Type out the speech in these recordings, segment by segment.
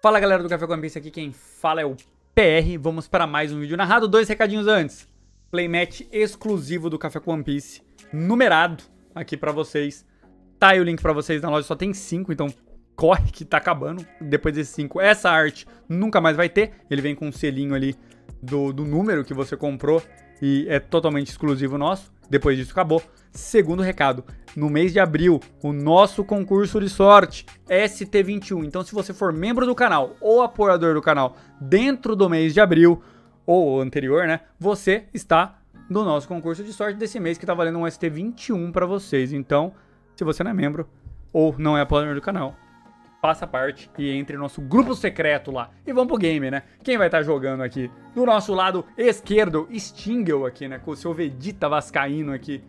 Fala galera do Café com One Piece, aqui quem fala é o PR. Vamos para mais um vídeo narrado. Dois recadinhos antes. Playmatch exclusivo do Café com One Piece, numerado aqui pra vocês. Tá aí o link pra vocês na loja, só tem 5, então corre que tá acabando. Depois desses 5, essa arte nunca mais vai ter. Ele vem com um selinho ali do número que você comprou e é totalmente exclusivo nosso. Depois disso acabou. Segundo recado, no mês de abril, o nosso concurso de sorte ST21. Então se você for membro do canal ou apoiador do canal dentro do mês de abril, ou anterior, né, você está no nosso concurso de sorte desse mês que tá valendo um ST21 para vocês. Então, se você não é membro ou não é apoiador do canal, faça parte e entre no nosso grupo secreto lá. E vamos pro game, né? Quem vai estar jogando aqui? Do nosso lado esquerdo, Stingel aqui, né? Com o seu Vegeta vascaíno aqui.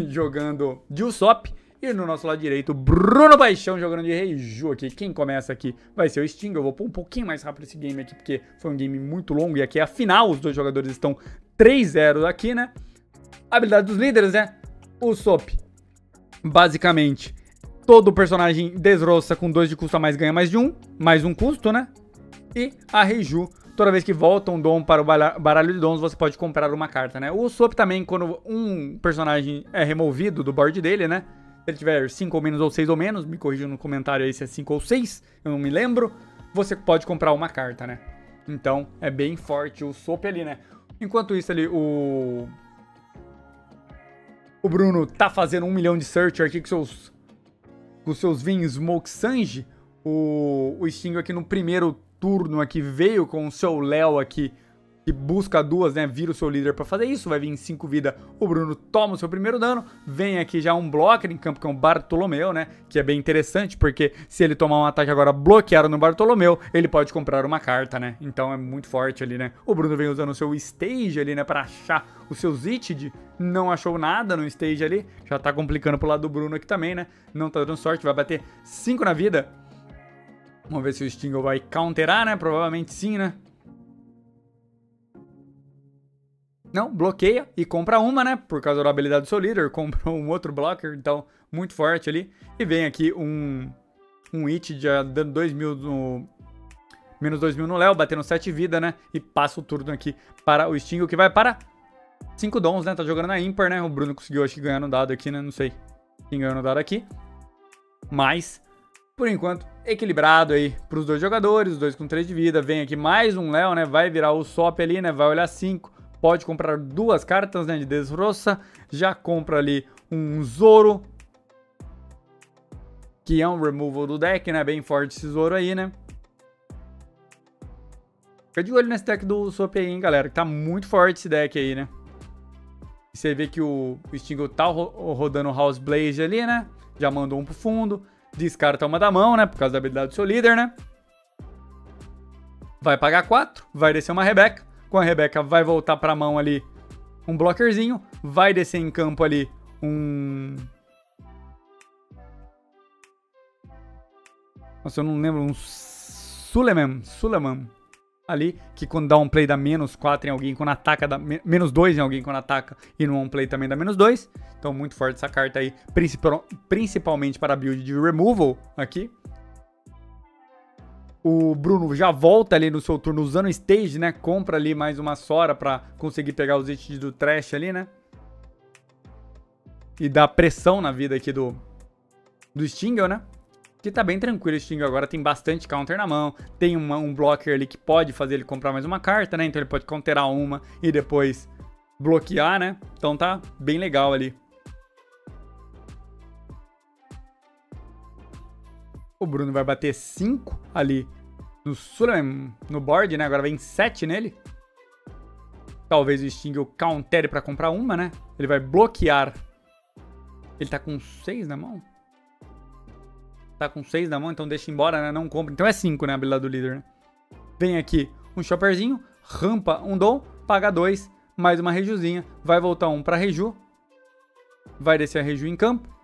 Jogando de Usopp. E no nosso lado direito, Bruno Paixão jogando de Reiju aqui. Quem começa aqui vai ser o Stingel. Eu vou pôr um pouquinho mais rápido esse game aqui, porque foi um game muito longo. E aqui é a final, os dois jogadores estão 3-0 aqui, né? Habilidade dos líderes, né? O Usopp, basicamente, todo personagem desroça com 2 de custo a mais ganha mais um custo, né? E a Reiju, toda vez que volta um dom para o baralho de dons, você pode comprar uma carta, né? O Usopp também, quando um personagem é removido do board dele, né? Se ele tiver 5 ou menos ou 6 ou menos, me corrija no comentário aí se é 5 ou 6, eu não me lembro, você pode comprar uma carta, né? Então, é bem forte o Usopp ali, né? Enquanto isso ali, o Bruno tá fazendo 1 milhão de search aqui com seus Vin Smoke Sanji. O Stingel aqui no primeiro turno aqui veio com o seu Léo aqui, que busca 2, né? Vira o seu líder pra fazer isso. Vai vir em 5 vidas. O Bruno toma o seu primeiro dano. Vem aqui já um blocker em campo, que é um Bartolomeu, né? Que é bem interessante, porque se ele tomar um ataque agora bloqueado no Bartolomeu, ele pode comprar uma carta, né? Então é muito forte ali, né? O Bruno vem usando o seu Stage ali, né? Pra achar o seu Zitid. Não achou nada no Stage ali. Já tá complicando pro lado do Bruno aqui também, né? Não tá dando sorte. Vai bater 5 na vida. Vamos ver se o Stingel vai counterar, né? Provavelmente sim, né? Não, bloqueia e compra uma, né? Por causa da habilidade do seu líder. Compra um outro blocker, então muito forte ali. E vem aqui um hit já dando 2.000 no... Menos 2.000 no Léo, batendo 7 vida, né? E passa o turno aqui para o Stingel, que vai para 5 dons, né? Tá jogando na ímpar, né? O Bruno conseguiu, acho que, ganhar no dado aqui, né? Não sei quem ganhou no dado aqui. Mas, por enquanto, equilibrado aí pros dois jogadores. Os dois com 3 de vida. Vem aqui mais um Léo, né? Vai virar o Usopp ali, né? Vai olhar 5. Pode comprar 2 cartas, né, de desroça. Já compra ali um Zoro, que é um removal do deck, né? Bem forte esse Zoro aí, né? Fica de olho nesse deck do Usopp aí, hein, galera. Que tá muito forte esse deck aí, né? Você vê que o Stingel tá rodando o House Blaze ali, né? Já mandou um pro fundo. Descarta uma da mão, né? Por causa da habilidade do seu líder, né? Vai pagar 4. Vai descer uma Rebeca. Com a Rebeca vai voltar pra mão ali um blockerzinho. Vai descer em campo ali um... Nossa, eu não lembro. Um Suleiman. Ali, que quando dá um play dá menos 4 em alguém, quando ataca dá menos 2 em alguém quando ataca. E no on play também dá menos 2. Então muito forte essa carta aí. Principalmente para a build de removal aqui. O Bruno já volta ali no seu turno usando o Stage, né? Compra ali mais uma Sora pra conseguir pegar os itens do Trash ali, né? E dá pressão na vida aqui do Stingel, né? Que tá bem tranquilo o Stingel agora. Tem bastante counter na mão. Tem um blocker ali que pode fazer ele comprar mais uma carta, né? Então ele pode counterar uma e depois bloquear, né? Então tá bem legal ali. O Bruno vai bater 5 ali no board, né? Agora vem 7 nele. Talvez o Stingel countere pra comprar uma, né? Ele vai bloquear. Ele tá com 6 na mão? Tá com 6 na mão, então deixa embora, né? Não compra. Então é 5, né? A habilidade do líder, né? Vem aqui um Chopperzinho. Rampa um dom. Paga 2. Mais uma Rejuzinha. Vai voltar um pra Reju. Vai descer a Reju em campo.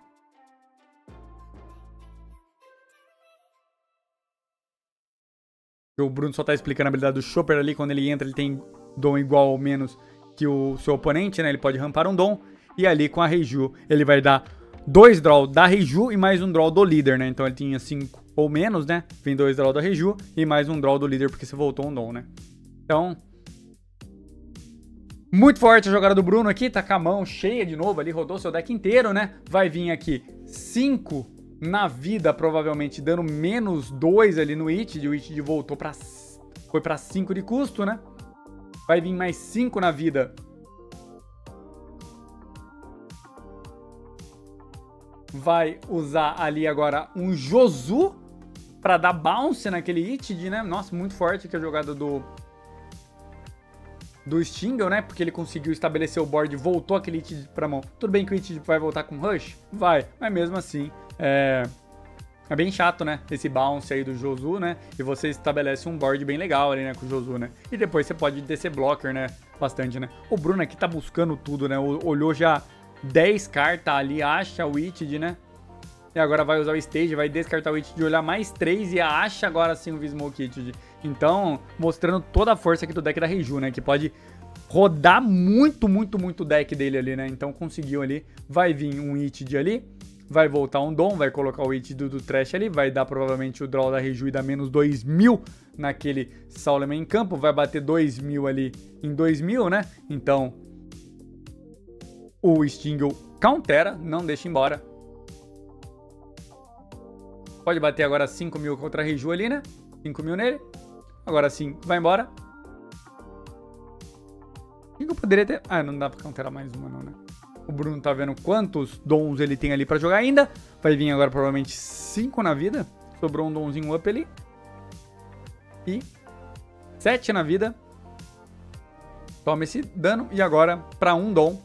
O Bruno só tá explicando a habilidade do Chopper ali. Quando ele entra, ele tem dom igual ou menos que o seu oponente, né? Ele pode rampar um dom. E ali com a Reiju, ele vai dar 2 draw da Reiju e mais um draw do líder, né? Então ele tinha 5 ou menos, né? Vem 2 draw da Reju e mais um draw do líder porque você voltou um Dom, né? Então, muito forte a jogada do Bruno aqui, tá com a mão cheia de novo ali, rodou seu deck inteiro, né? Vai vir aqui 5 na vida, provavelmente dando menos 2 ali no It, o It voltou pra... foi pra 5 de custo, né? Vai vir mais 5 na vida. Vai usar ali agora um Josu pra dar bounce naquele It, né? Nossa, muito forte aqui a jogada do Stingle, né? Porque ele conseguiu estabelecer o board e voltou aquele It pra mão. Tudo bem que o It vai voltar com Rush? Vai, mas mesmo assim, é bem chato, né? Esse bounce aí do Josu, né? E você estabelece um board bem legal ali, né? Com o Josu, né? E depois você pode descer blocker, né? Bastante, né? O Bruno aqui tá buscando tudo, né? Olhou já 10 cartas ali, acha o It, né? E agora vai usar o Stage, vai descartar o It de olhar mais 3 e acha agora sim o V-Smoke It. Então, mostrando toda a força aqui do deck da Reju, né? Que pode rodar muito o deck dele ali, né? Então conseguiu ali. Vai vir um It ali. Vai voltar um Dom, vai colocar o It do Trash ali. Vai dar provavelmente o draw da Reju e dar menos 2000 naquele Sauleman em campo. Vai bater 2000 ali em 2000, né? Então, o Stingle countera, não deixa embora. Pode bater agora 5.000 contra a Reju ali, né? 5.000 nele. Agora sim, vai embora. O que eu poderia ter... Ah, não dá pra counterar mais uma não, né? O Bruno tá vendo quantos dons ele tem ali pra jogar ainda. Vai vir agora provavelmente 5 na vida. Sobrou um donzinho up ali. E 7 na vida. Toma esse dano. E agora, pra um dom,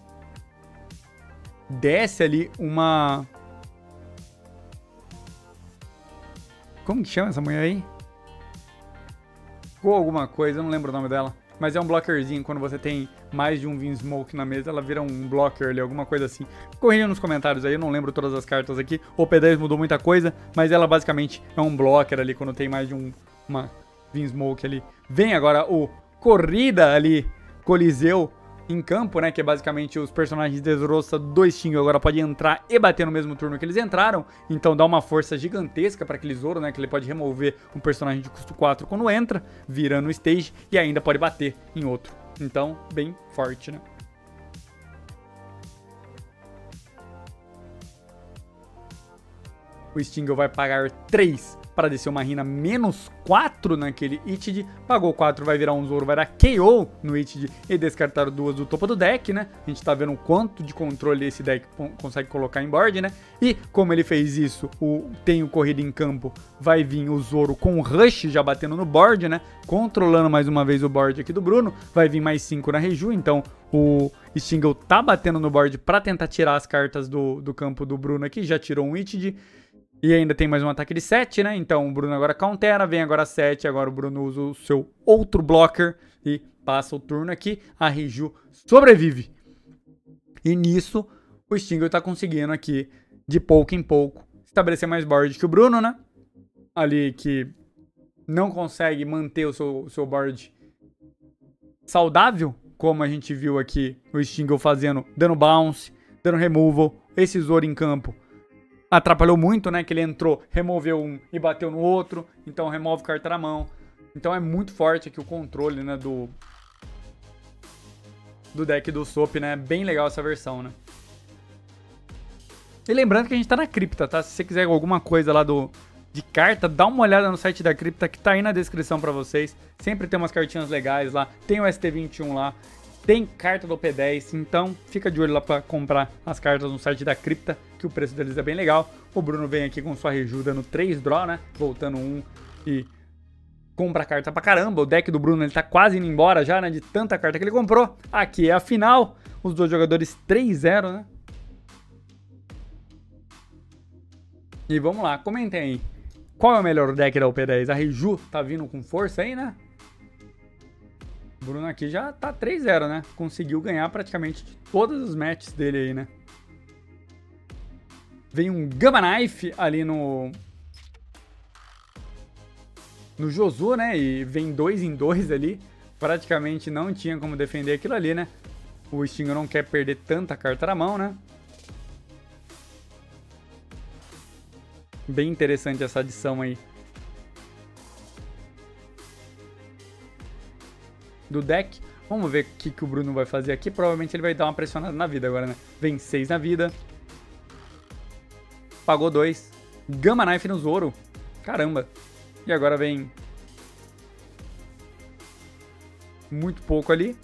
desce ali uma... Como que chama essa mulher aí? Ou alguma coisa, eu não lembro o nome dela. Mas é um blockerzinho, quando você tem mais de um V-Smoke na mesa, ela vira um blocker ali, alguma coisa assim. Corrija nos comentários aí, eu não lembro todas as cartas aqui. O P10 mudou muita coisa, mas ela basicamente é um blocker ali, quando tem mais de uma V-Smoke ali. Vem agora o Corrida ali, Coliseu em campo, né? Que é basicamente os personagens de Dressrosa do Stingle agora podem entrar e bater no mesmo turno que eles entraram. Então dá uma força gigantesca para aquele Zoro, né? Que ele pode remover um personagem de custo 4 quando entra, virando o stage, e ainda pode bater em outro. Então, bem forte, né? O Stingle vai pagar 3 para descer uma Rina menos 4 naquele Itid. Pagou 4, vai virar um Zoro, vai dar KO no Itid e descartar 2 do topo do deck, né? A gente tá vendo o quanto de controle esse deck consegue colocar em board, né? E como ele fez isso, tem o Corrida em campo, vai vir o Zoro com o Rush já batendo no board, né? Controlando mais uma vez o board aqui do Bruno. Vai vir mais 5 na Reju, então o Stingle tá batendo no board para tentar tirar as cartas do campo do Bruno aqui. Já tirou um Itid. E ainda tem mais um ataque de 7, né? Então o Bruno agora countera, vem agora 7. Agora o Bruno usa o seu outro blocker e passa o turno aqui. A Reju sobrevive. E nisso o Stingle tá conseguindo aqui, de pouco em pouco, estabelecer mais board que o Bruno, né? Ali que não consegue manter o seu board saudável, como a gente viu aqui o Stingle fazendo, dando bounce, dando removal. Esse Zoro em campo atrapalhou muito, né? Que ele entrou, removeu um e bateu no outro. Então remove carta na mão. Então é muito forte aqui o controle, né? Do deck do Soap, né? Bem legal essa versão, né? E lembrando que a gente tá na cripta, tá? Se você quiser alguma coisa lá de carta, dá uma olhada no site da cripta que tá aí na descrição pra vocês. Sempre tem umas cartinhas legais lá. Tem o ST21 lá. Tem carta do P10, então fica de olho lá pra comprar as cartas no site da cripta, que o preço deles é bem legal. O Bruno vem aqui com sua Reju dando 3 draw, né? Voltando 1 e compra carta pra caramba. O deck do Bruno ele tá quase indo embora já, né? De tanta carta que ele comprou. Aqui é a final. Os dois jogadores 3-0, né? E vamos lá, comentem aí. Qual é o melhor deck da UP10? A Reju tá vindo com força aí, né? O Bruno aqui já tá 3-0, né? Conseguiu ganhar praticamente todas as matches dele aí, né? Vem um Gamma Knife ali no Josu, né? E vem 2 em 2 ali. Praticamente não tinha como defender aquilo ali, né? O Stingle não quer perder tanta carta na mão, né? Bem interessante essa adição aí do deck. Vamos ver o que o Bruno vai fazer aqui. Provavelmente ele vai dar uma pressionada na vida agora, né? Vem 6 na vida. Pagou 2. Gamma Knife no Zoro. Caramba. E agora vem muito pouco ali.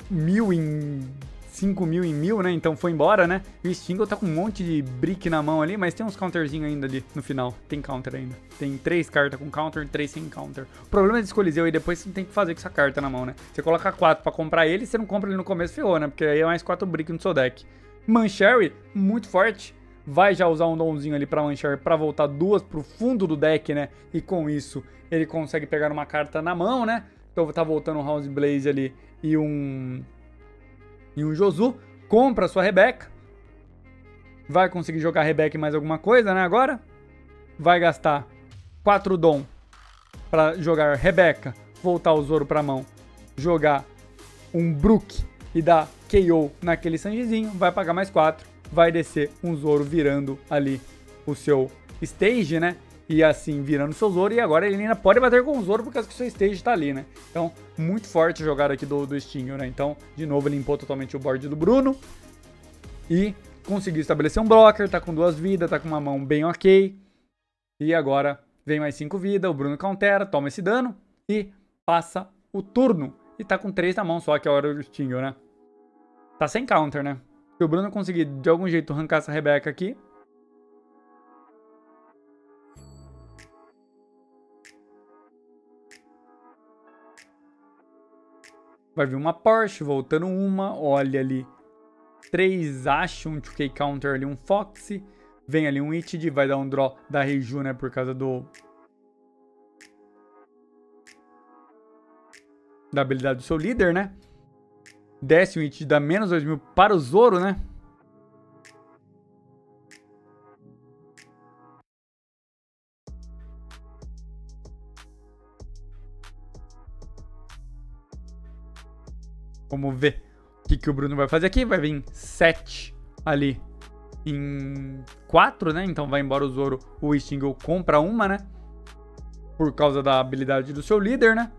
1000 em 5000 em 1000, né? Então foi embora, né? E o Stingle tá com um monte de brick na mão ali, mas tem uns counterzinho ainda ali no final. Tem counter ainda. Tem 3 cartas com counter, 3 sem counter. O problema desse Coliseu aí, depois você não tem que fazer com essa carta na mão, né? Você coloca 4 pra comprar ele, você não compra ele no começo, ferrou, né? Porque aí é mais 4 brick no seu deck. Mancherry, muito forte. Vai já usar um donzinho ali pra Mancherry pra voltar 2 pro fundo do deck, né? E com isso, ele consegue pegar uma carta na mão, né? Então tá voltando um House Blaze ali e um Josu. Compra a sua Rebeca. Vai conseguir jogar a Rebeca e mais alguma coisa, né? Agora vai gastar 4 Dom pra jogar Rebeca, voltar o Zoro pra mão, jogar um Brook e dar KO naquele Sanjizinho. Vai pagar mais 4. Vai descer um Zoro virando ali o seu stage, né? E assim, virando o seu Zoro. E agora ele ainda pode bater com o Zoro por causa que o seu stage tá ali, né? Então, muito forte a jogada aqui do Stingle, né? Então, de novo, ele limpou totalmente o board do Bruno. E conseguiu estabelecer um blocker. Tá com 2 vidas, tá com uma mão bem ok. E agora vem mais 5 vidas. O Bruno countera, toma esse dano. E passa o turno. E tá com 3 na mão só, que é a hora do Stingle, né? Tá sem counter, né? Se o Bruno conseguir, de algum jeito, arrancar essa Rebeca aqui... Vai vir uma Porsche, voltando uma. Olha ali. 3 Ash, um 2K Counter ali, um Foxy. Vem ali um Itid, vai dar um draw da Reiju, né? Por causa da habilidade do seu líder, né? Desce um Itid, dá menos 2000 para o Zoro, né? Vamos ver o que o Bruno vai fazer aqui. Vai vir 7 ali em 4, né? Então vai embora o Zoro. O Stingle compra uma, né? Por causa da habilidade do seu líder, né?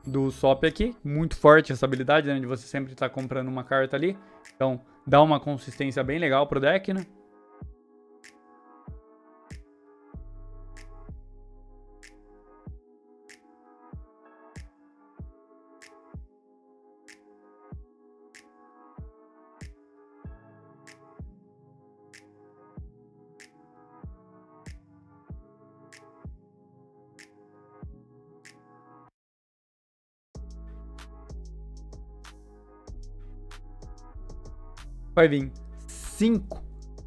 Do Sop aqui. Muito forte essa habilidade, né? De você sempre estar comprando uma carta ali. Então dá uma consistência bem legal pro deck, né? Vai vir 5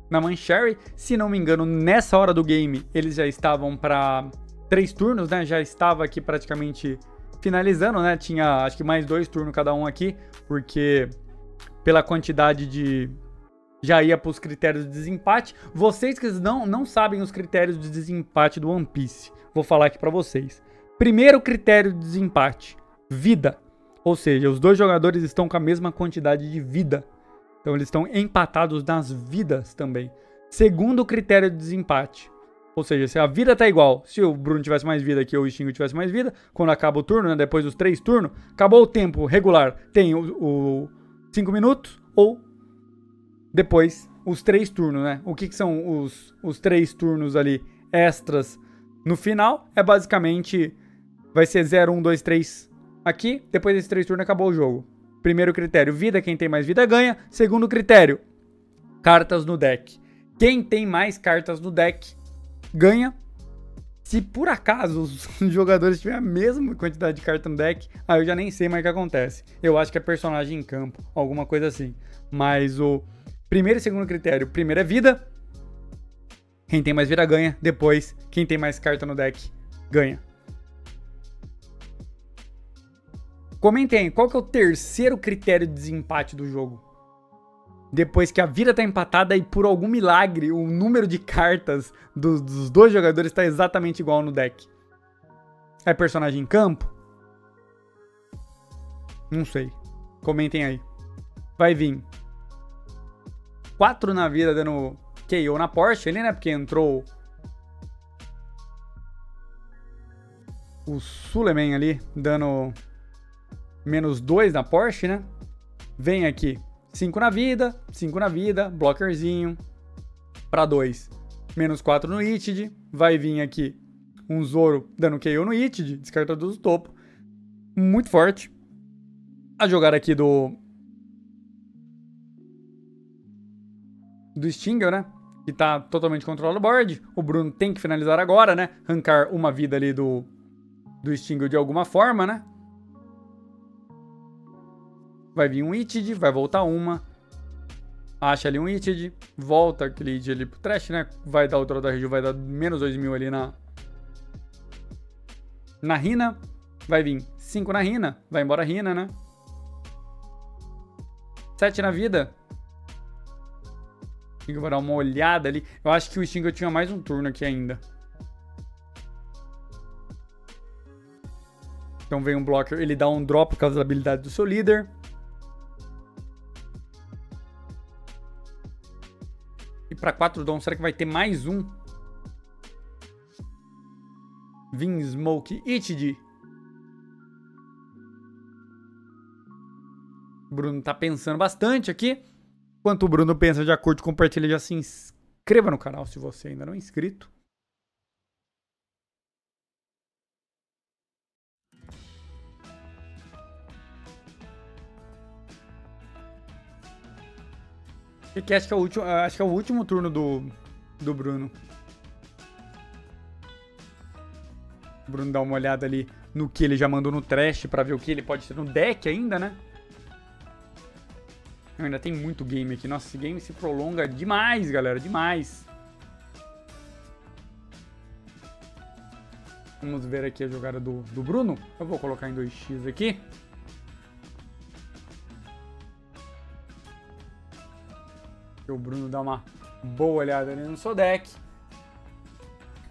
na Mancherry. Se não me engano, nessa hora do game, eles já estavam para 3 turnos, né? Já estava aqui praticamente finalizando, né? Tinha, acho que mais 2 turnos cada um aqui, porque pela quantidade de... já ia para os critérios de desempate. Vocês que não sabem os critérios de desempate do One Piece, vou falar aqui para vocês. Primeiro critério de desempate, vida. Ou seja, os 2 jogadores estão com a mesma quantidade de vida. Então eles estão empatados nas vidas também. Segundo critério de desempate. Ou seja, se a vida tá igual, se o Bruno tivesse mais vida aqui ou o Stingo tivesse mais vida, quando acaba o turno, né, depois dos 3 turnos, acabou o tempo regular, tem o 5 minutos ou depois os 3 turnos, né? O que são os 3 turnos ali extras no final? É basicamente, vai ser 0, 1, 2, 3 aqui, depois desses 3 turnos acabou o jogo. Primeiro critério, vida, quem tem mais vida ganha. Segundo critério, cartas no deck. Quem tem mais cartas no deck ganha. Se por acaso os jogadores tiverem a mesma quantidade de carta no deck, aí eu já nem sei mais o que acontece. Eu acho que é personagem em campo, alguma coisa assim. Mas o primeiro e segundo critério, primeiro é vida. Quem tem mais vida ganha. Depois, quem tem mais carta no deck ganha. Comentem aí, qual que é o terceiro critério de desempate do jogo? Depois que a vida tá empatada e por algum milagre o número de cartas dos 2 jogadores tá exatamente igual no deck. É personagem em campo? Não sei. Comentem aí. Vai vir 4 na vida dando KO na Porsche ali, né? Porque entrou o Suleiman ali dando -2 na Porsche, né? Vem aqui 5 na vida, blockerzinho para 2. -4 no Itid. Vai vir aqui um Zoro dando KO no Itid, descartador do topo. Muito forte. A jogada aqui do Stingel, né? Que tá totalmente controlado o board. O Bruno tem que finalizar agora, né? Arrancar uma vida ali do Stingel de alguma forma, né? Vai vir um Itid, vai voltar uma. Acha ali um Itid, volta aquele Itid ali pro trash, né? Vai dar o troll da região, vai dar -2000 ali na Rina. Vai vir 5 na Rina, vai embora a Rina, né? 7 na vida. Vou dar uma olhada ali. Eu acho que o Stingel tinha mais um turno aqui ainda. Então vem um blocker, ele dá um drop por causa da habilidade do seu líder. E para 4 dom, será que vai ter mais um? Vin Smoke Itid. O Bruno tá pensando bastante aqui. Enquanto o Bruno pensa, já curte, compartilha, já se inscreva no canal se você ainda não é inscrito. E acho que é o último turno do Bruno. O Bruno dá uma olhada ali no que ele já mandou no trash pra ver o que ele pode ter no deck ainda, né? Ainda tem muito game aqui. Nossa, esse game se prolonga demais, galera. Demais. Vamos ver aqui a jogada do Bruno. Eu vou colocar em 2x aqui. O Bruno dá uma boa olhada ali no seu deck.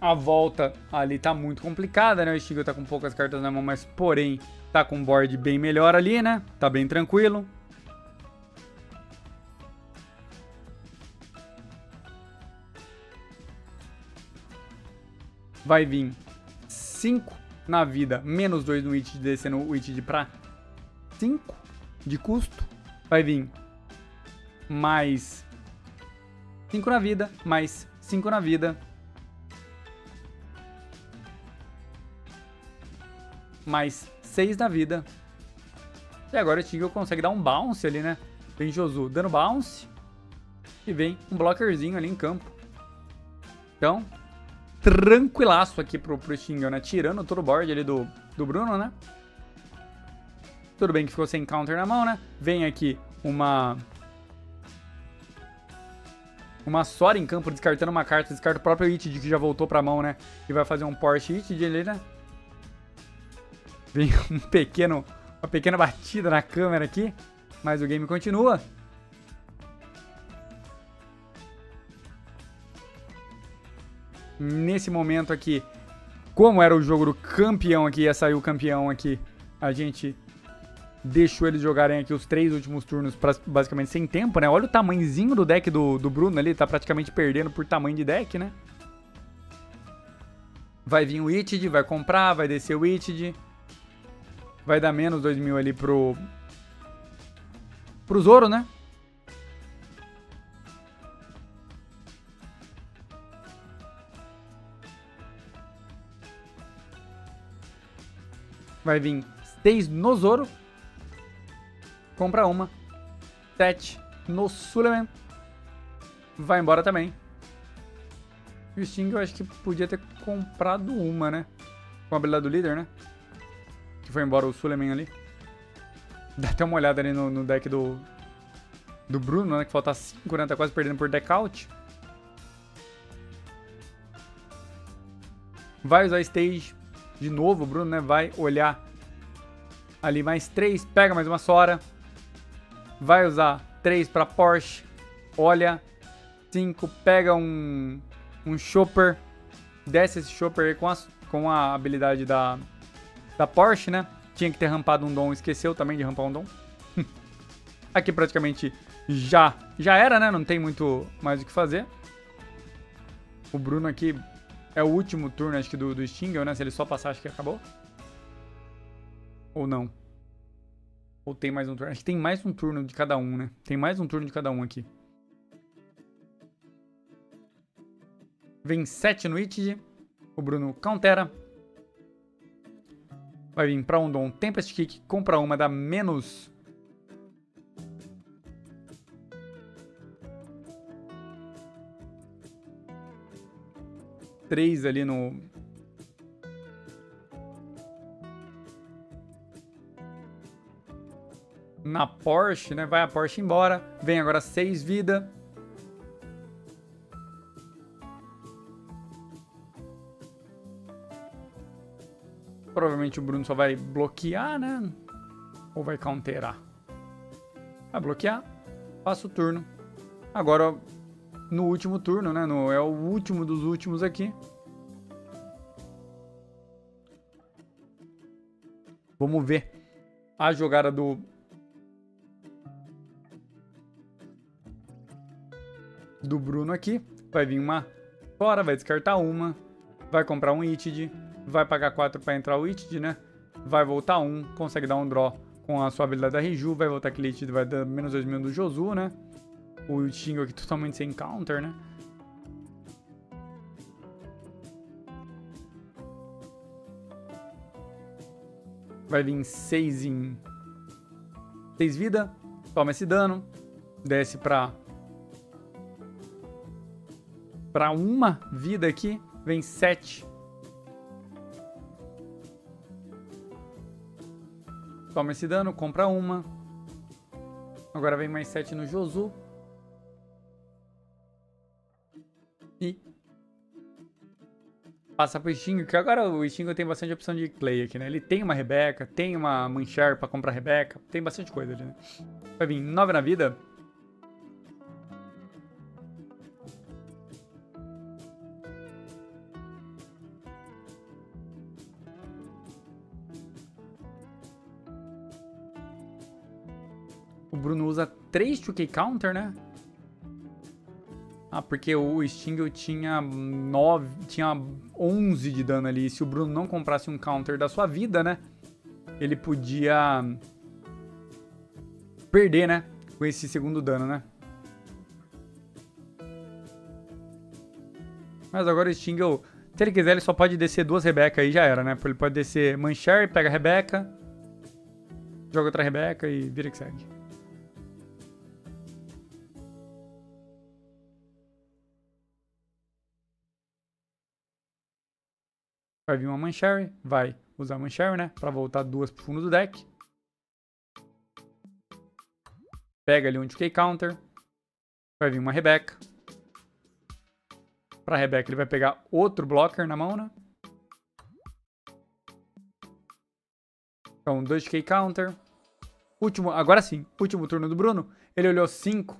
A volta ali tá muito complicada, né? O Stingel tá com poucas cartas na mão, mas porém tá com um board bem melhor ali, né? Tá bem tranquilo. Vai vir 5 na vida, -2 no Itid, descendo o Itid pra 5 de custo. Vai vir mais 5 na vida, mais 5 na vida. Mais 6 na vida. E agora o Stingel consegue dar um bounce ali, né? Vem Josu dando bounce. E vem um blockerzinho ali em campo. Então, tranquilaço aqui pro Stingel, né? Tirando todo o board ali do Bruno, né? Tudo bem que ficou sem counter na mão, né? Vem aqui uma Sora em campo, descartando uma carta. Descarta o próprio Itid, que já voltou pra mão, né? E vai fazer um Porsche Itid ali, né? Vem uma pequena batida na câmera aqui. Mas o game continua. Nesse momento aqui, como era o jogo do campeão aqui, ia sair o campeão aqui, a gente deixou eles jogarem aqui os 3 últimos turnos basicamente sem tempo, né? Olha o tamanhozinho do deck do Bruno ali, tá praticamente perdendo por tamanho de deck, né? Vai vir o Itid, vai comprar, vai descer o Itid. Vai dar -2000 ali pro Zoro, né? Vai vir 6 no Zoro. Compra uma. 7 no Suleiman. Vai embora também. E o Stingel eu acho que podia ter comprado uma, né? Com a habilidade do líder, né? Que foi embora o Suleiman ali. Dá até uma olhada ali no deck do Bruno, né? Que falta 5, né? Tá quase perdendo por deck out. Vai usar stage de novo, o Bruno, né? Vai olhar ali mais 3. Pega mais uma Sora. Vai usar 3 pra Porsche. Olha. 5. Pega um Chopper. Desce esse Chopper aí com a habilidade da Porsche, né? Tinha que ter rampado um dom. Esqueceu também de rampar um dom. Aqui praticamente já era, né? Não tem muito mais o que fazer. O Bruno aqui é o último turno, acho que, do Stingel, né? Se ele só passar, acho que acabou. Ou não. Ou tem mais um turno? Acho que tem mais um turno de cada um, né? Tem mais um turno de cada um aqui. Vem 7 no Itid. O Bruno countera. Vai vir pra um Tempest Kick. Compra uma, dá menos... três ali no... na Porsche, né? Vai a Porsche embora. Vem agora 6 vida. Provavelmente o Bruno só vai bloquear, né? Ou vai counterar? Vai bloquear. Passa o turno. Agora, no último turno, né? É o último dos últimos aqui. Vamos ver a jogada do... Bruno aqui. Vai vir uma fora, vai descartar uma. Vai comprar um Itid. Vai pagar 4 para entrar o Itid, né? Vai voltar 1. Consegue dar um draw com a sua habilidade da Riju. Vai voltar aquele Itid, vai dar menos 2000 do Josu, né? O Stingel aqui totalmente sem counter, né? Vai vir 6 em... 6 vida. Toma esse dano. Desce pra uma vida aqui. Vem 7. Toma esse dano. Compra uma. Agora vem mais 7 no Josu. E passa pro Stingel, que agora o Stingel tem bastante opção de play aqui, né? Ele tem uma Rebeca, tem uma Manchar pra comprar Rebeca, tem bastante coisa ali, né? Vai vir 9 na vida. O Bruno usa 3 2K counter, né? Ah, porque o Stingel tinha 11 de dano ali. Se o Bruno não comprasse um counter da sua vida, né? Ele podia perder, né? Com esse segundo dano, né? Mas agora o Stingel, se ele quiser, ele só pode descer 2 Rebeca aí, já era, né? Ele pode descer Manchar, pega a Rebeca, joga outra Rebeca e vira que segue. Vai vir uma Manchar, vai usar a Manchar, né? Pra voltar 2 pro fundo do deck. Pega ali um 2K counter. Vai vir uma Rebeca. Pra Rebeca ele vai pegar outro blocker na mão, né? Então 2K counter. Agora sim, último turno do Bruno. Ele olhou 5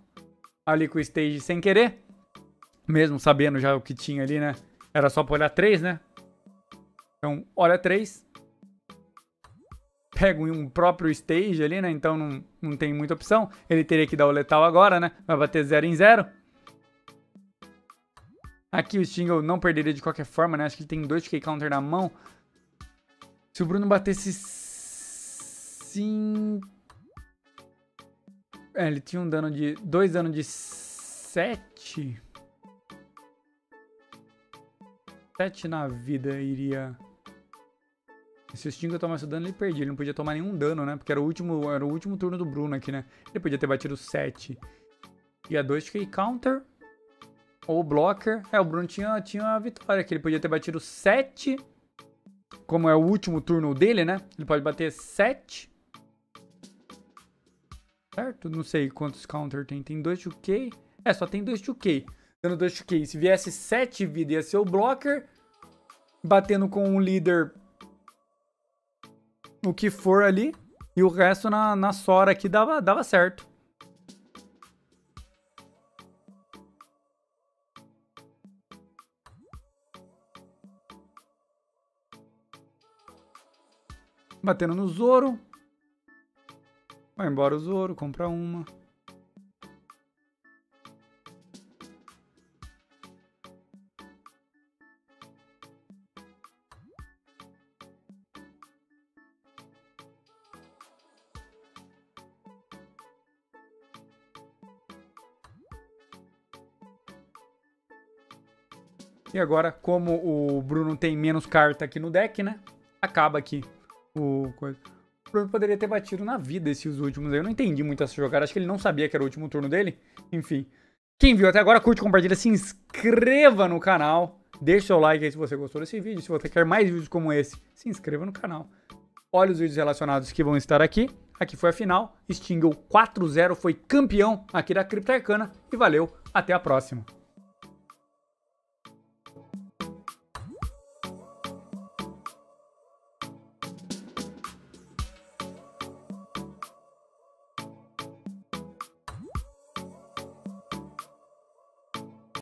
ali com o stage sem querer. Mesmo sabendo já o que tinha ali, né? Era só pra olhar 3, né? Então, olha 3. Pega um próprio stage ali, né? Então não tem muita opção. Ele teria que dar o letal agora, né? Vai bater 0 em 0. Aqui o Stingel não perderia de qualquer forma, né? Acho que ele tem 2 2K counter na mão. Se o Bruno batesse 5... ele tinha um dano de... 2 danos de 7. 7 na vida iria... Se o Stingel tomasse o dano, ele perdia. Ele não podia tomar nenhum dano, né? Porque era o último turno do Bruno aqui, né? Ele podia ter batido 7. E a 2K counter. Ou blocker. O Bruno tinha a vitória aqui. Ele podia ter batido 7. Como é o último turno dele, né? Ele pode bater 7. Certo? Não sei quantos counter tem. Tem 2 2K. Só tem 2 2K. Dando 2 2K. Se viesse 7 vida, ia ser o blocker. Batendo com o líder... o que for ali, e o resto na Sora aqui dava certo. Batendo no Zoro. Vai embora o Zoro, compra uma. E agora, como o Bruno tem menos carta aqui no deck, né? Acaba aqui o coisa. O Bruno poderia ter batido na vida esses últimos aí. Eu não entendi muito essa jogada. Acho que ele não sabia que era o último turno dele. Enfim. Quem viu até agora, curte, compartilha, se inscreva no canal. Deixe seu like aí se você gostou desse vídeo. Se você quer mais vídeos como esse, se inscreva no canal. Olha os vídeos relacionados que vão estar aqui. Aqui foi a final. Stingle 4-0 foi campeão aqui da Cripta Arcana. E valeu, até a próxima.